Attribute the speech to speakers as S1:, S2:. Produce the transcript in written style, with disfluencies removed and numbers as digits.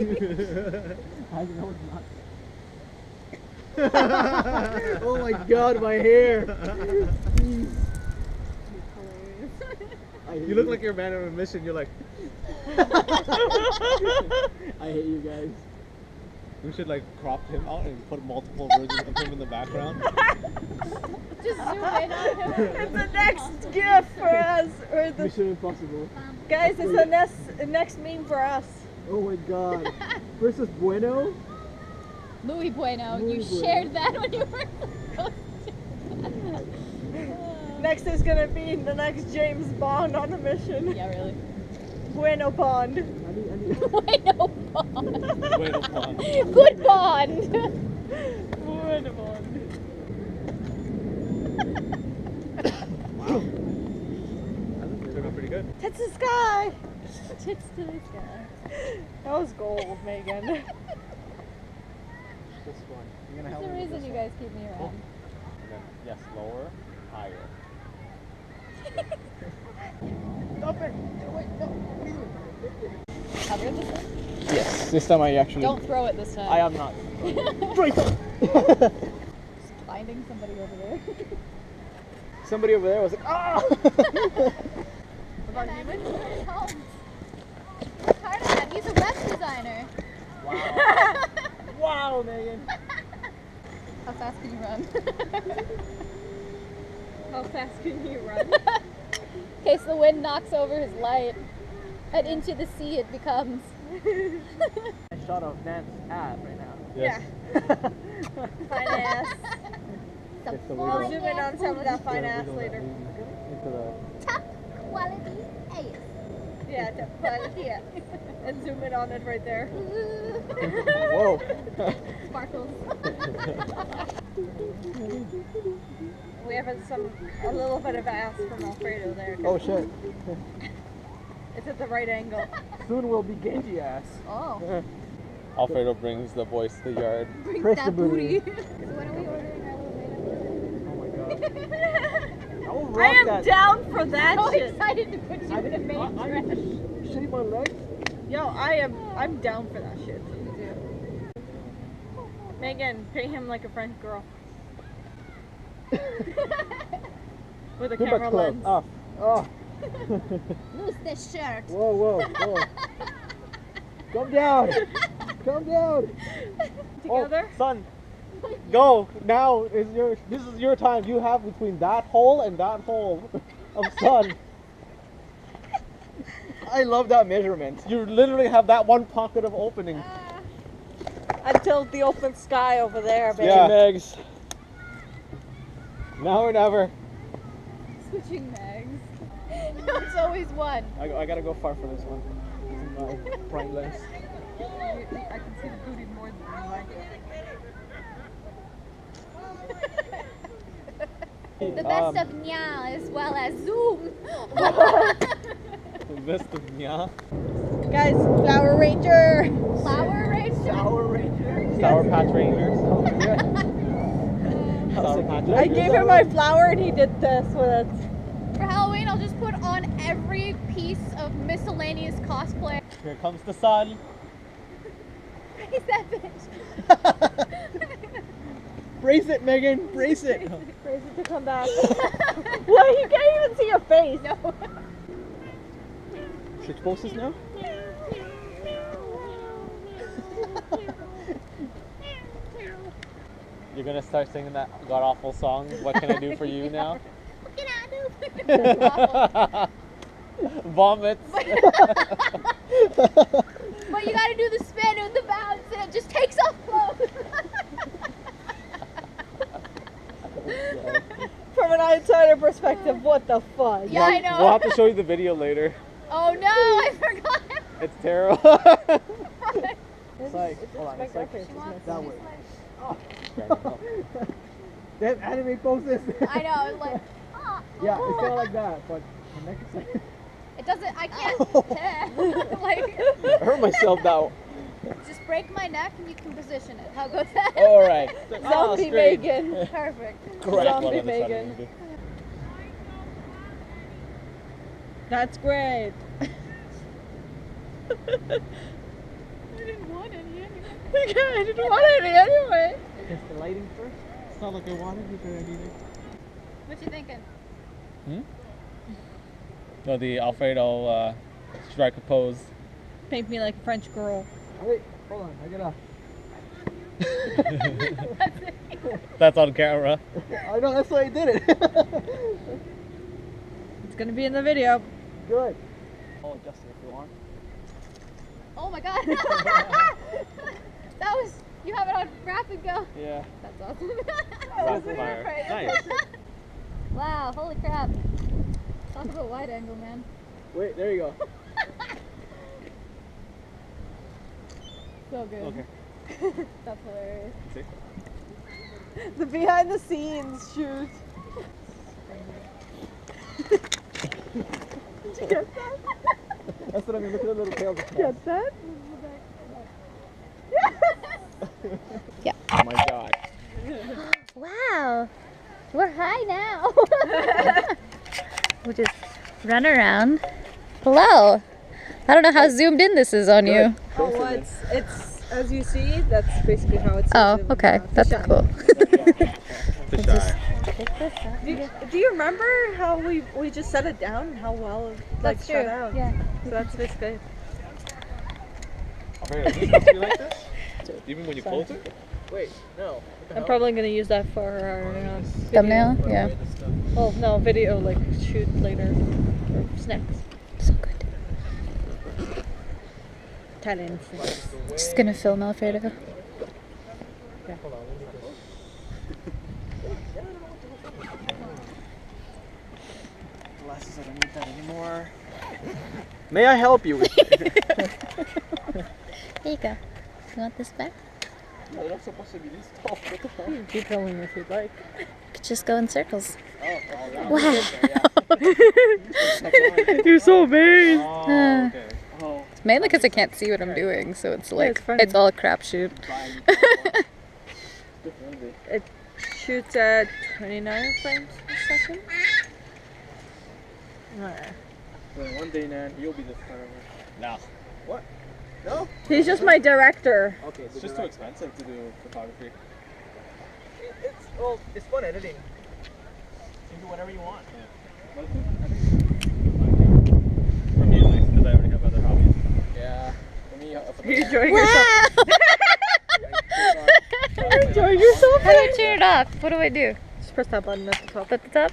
S1: I know it's not. Oh my god, my hair!
S2: You look like you're a man on a mission. You're like.
S1: I hate you guys.
S2: We should like crop him out and put multiple versions of him in the background.
S3: Just zoom in on him.
S4: It's the next gift for us. Or the,
S1: Mission Impossible.
S4: guys, it's the next meme for us.
S1: Oh my god. Versus Bueno?
S3: Louis Bueno,
S1: Louis
S3: you
S1: Bueno.
S3: shared that when you were
S4: Next is gonna be the next James Bond on a mission.
S3: Yeah, really.
S4: Bueno Bond.
S1: I need...
S3: Bueno Bond.
S2: Bueno Bond.
S3: Good Bond.
S4: Bueno Bond.
S2: Wow. That turned out pretty good.
S4: Tits to the sky.
S3: Tits to the sky.
S4: That was gold, Megan.
S1: This one. You're gonna
S3: There's
S1: help
S3: a
S1: me with
S3: reason
S1: this
S3: you
S1: one?
S3: guys keep me around.
S2: And then, yes, lower, higher.
S1: Stop it! Wait, no,
S3: Cover it this time?
S1: yes, this time I actually...
S3: Don't throw it this time.
S1: I am not.
S3: Just finding somebody over there.
S1: Somebody over there was like, ah!
S3: About human? Cardigan, he's a web designer.
S1: Wow. Wow, Megan.
S3: How fast can you run?
S4: How fast can you run?
S3: In case the wind knocks over his light and into the sea it becomes.
S1: A shot of Nan's ass right now.
S2: Yes.
S4: Fine ass.
S3: Some
S1: It's the
S4: I'll
S1: way
S4: zoom in on some of that fine ass later.
S1: Into the...
S3: top quality ass.
S4: Yeah, yeah. And zoom in on it right there.
S1: Whoa.
S3: Sparkles.
S4: We have a little bit of ass from Alfredo there.
S1: Oh shit.
S4: It's at the right angle.
S1: Soon will be Genji ass.
S3: Oh.
S2: Alfredo brings the boys to the yard.
S3: Bring
S1: Press
S3: that
S1: the booty.
S3: booty. So when are we ordering our little
S1: Oh my god. I will
S4: I
S1: rock
S4: am
S1: that.
S4: down for that
S3: So
S4: shit.
S3: excited to put you in a main
S1: I
S3: dress.
S1: need to shave my legs.
S4: Yo, I'm down for that shit. Megan, pay him like a French girl. With a
S1: Too much
S4: camera
S1: clothes.
S4: lens.
S1: Off. Oh.
S3: Loose this shirt.
S1: Whoa, whoa, whoa. Come down. Come down.
S4: Together?
S2: Oh, son, go now. This is your time. You have between that hole and that hole of sun.
S1: I love that measurement.
S2: You literally have that one pocket of opening.
S4: Until the open sky over there, baby.
S2: Yeah.
S1: Megs.
S2: Now or never.
S3: Switching mags. It's always one.
S1: I gotta go far for this one. This is my prime lens.
S4: I can see the booty more than you like.
S3: The best of Nya as well as Zoom.
S2: The best of Nya.
S4: Guys, Flower Ranger.
S3: Flower Ranger.
S1: Sour Ranger.
S2: Sour Patch Rangers. Sour Patch Rangers.
S4: I gave him my flower and he did this with it.
S3: For Halloween, I'll just put on every piece of miscellaneous cosplay.
S2: Here comes the sun.
S3: Is that bitch?
S1: Brace it, Megan. Brace it.
S4: Crazy to come back. Well, you can't even see your face.
S3: No.
S1: Switch poses now?
S2: You're gonna start singing that god awful song. What can I do for you now?
S3: What can I do?
S2: Vomits.
S3: But you gotta do the spin and the bounce and it just takes off clothes.
S4: From an outsider perspective, what the fuck?
S3: Yeah, I know.
S2: We'll have to show you the video later.
S3: Oh no, I forgot.
S2: It's terrible.
S1: It's like, hold on, it's like
S3: She wants
S1: that
S3: she's
S1: way.
S3: like-
S1: Damn anime poses.
S3: I know, it's like,
S1: Yeah, it's kind of like that, but the neck is like...
S3: it doesn't, I can't, like,
S2: I hurt myself now.
S3: just break my neck and you can position it. How goes that?
S2: All right.
S4: Zombie Megan.
S3: Perfect.
S2: Correct.
S4: Zombie
S2: What other
S4: Megan.
S2: side
S4: That's great.
S3: didn't want any anyway.
S4: I didn't want any anyway.
S1: Test the lighting first.
S2: It's not like I wanted to do anything.
S3: What you thinking?
S2: No, the Alfredo strike a pose.
S4: Paint me like a French girl.
S1: Wait, hold on, I get off.
S2: That's on camera.
S1: I know, that's why I did it.
S4: It's gonna be in the video.
S1: Good. Oh, Justin, if you want.
S3: Oh my god! That was, you have it on rapid go.
S1: Yeah.
S3: That's awesome.
S2: Rapid fire. Nice.
S3: Wow, holy crap. Talk about wide angle, man.
S1: Wait, there you go.
S3: So good.
S2: Okay.
S3: That's hilarious.
S4: The behind the scenes shoot. Did you get that?
S1: That's what I mean, look at the little tail.
S4: Get that?
S2: Oh my god.
S3: Wow. We're high now. We'll just run around. Hello. I don't know how zoomed in this is on you.
S4: Oh, well, it's as you see, that's basically how it's.
S3: Oh, okay. That's cool.
S2: The shy.
S4: Do you remember how we just set it down and how well it like
S3: That's
S4: shut
S3: true.
S4: out?
S3: Yeah.
S4: So that's basically.
S2: Alfredo, is this supposed to be like this? Even when you close it?
S1: Wait, no. What the
S4: I'm
S1: hell?
S4: probably gonna use that for our
S3: Thumbnail?
S4: video.
S3: Yeah.
S4: Well, no, video like shoot later or snacks.
S3: So good.
S4: Italian snacks.
S3: Just gonna film Alfredo.
S1: Hold on, let me glasses, I don't need that anymore. May I help you with
S3: Here you go. You want this back?
S1: No, they're not supposed to be this tall. What the hell?
S4: You can keep filming if you'd like.
S3: You could just go in circles.
S1: Oh, all right.
S3: Wow.
S4: You're so amazed.
S2: Oh, okay.
S1: Oh,
S3: It's mainly because I can't see what I'm doing, so it's like,
S4: it's funny.
S3: it's all a crapshoot.
S1: fine. Different, is it?
S4: It shoots at 29 frames a second. Alright.
S1: Well, one day, Nan, you'll be the photographer.
S2: No.
S1: What? No?
S4: He's just my director.
S1: Okay,
S2: It's just too expensive to do photography.
S1: It's fun editing. You can do whatever you want.
S2: For me, at least, because I already have other hobbies.
S1: Yeah. For me,
S4: Are you enjoying yourself?
S3: Wow!
S4: Enjoying yourself?
S3: How do I turn it off? What do I do?
S4: Just press that button at the top.
S3: At the top?